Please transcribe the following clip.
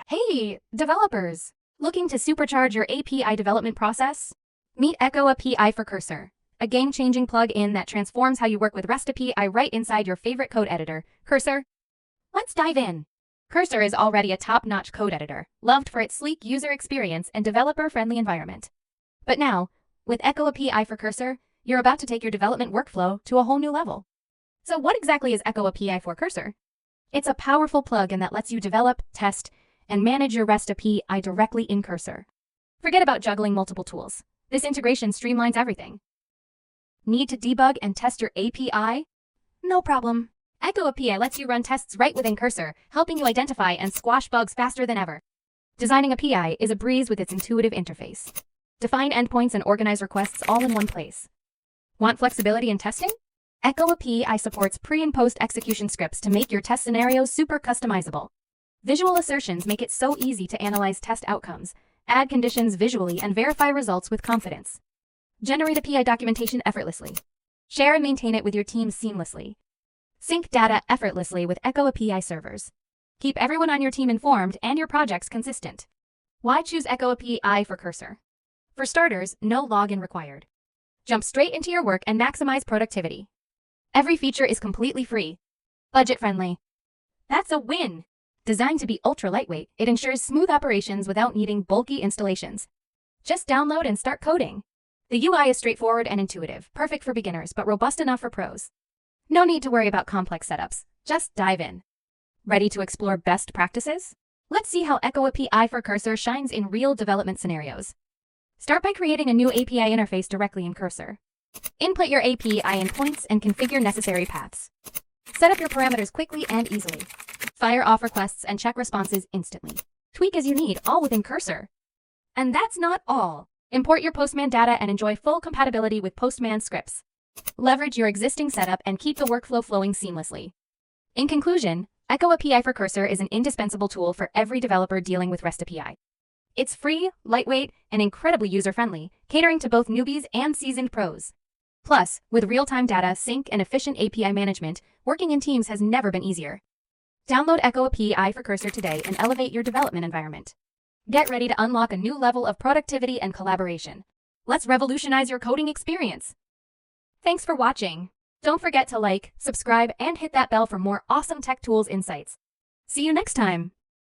Hey, developers! Looking to supercharge your API development process? Meet EchoAPI for Cursor, a game-changing plug-in that transforms how you work with REST API right inside your favorite code editor, Cursor. Let's dive in. Cursor is already a top-notch code editor, loved for its sleek user experience and developer-friendly environment. But now, with EchoAPI for Cursor, you're about to take your development workflow to a whole new level. So what exactly is EchoAPI for Cursor? It's a powerful plugin that lets you develop, test, and manage your REST API directly in Cursor. Forget about juggling multiple tools. This integration streamlines everything. Need to debug and test your API? No problem. EchoAPI lets you run tests right within Cursor, helping you identify and squash bugs faster than ever. Designing a PI is a breeze with its intuitive interface. Define endpoints and organize requests all in one place. Want flexibility in testing? EchoAPI supports pre- and post-execution scripts to make your test scenarios super customizable. Visual assertions make it so easy to analyze test outcomes, add conditions visually, and verify results with confidence. Generate API documentation effortlessly. Share and maintain it with your team seamlessly. Sync data effortlessly with EchoAPI servers. Keep everyone on your team informed and your projects consistent. Why choose EchoAPI for Cursor? For starters, no login required. Jump straight into your work and maximize productivity. Every feature is completely free. Budget-friendly. That's a win! Designed to be ultra-lightweight, it ensures smooth operations without needing bulky installations. Just download and start coding. The UI is straightforward and intuitive, perfect for beginners but robust enough for pros. No need to worry about complex setups. Just dive in. Ready to explore best practices? Let's see how EchoAPI for Cursor shines in real development scenarios. Start by creating a new API interface directly in Cursor. Input your API endpoints and configure necessary paths. Set up your parameters quickly and easily. Fire off requests and check responses instantly. Tweak as you need, all within Cursor. And that's not all. Import your Postman data and enjoy full compatibility with Postman scripts. Leverage your existing setup and keep the workflow flowing seamlessly. In conclusion, EchoAPI for Cursor is an indispensable tool for every developer dealing with REST API. It's free, lightweight, and incredibly user-friendly, catering to both newbies and seasoned pros. Plus, with real-time data sync and efficient API management, working in teams has never been easier. Download EchoAPI for Cursor today and elevate your development environment. Get ready to unlock a new level of productivity and collaboration. Let's revolutionize your coding experience. Thanks for watching. Don't forget to like, subscribe, and hit that bell for more awesome tech tools insights. See you next time.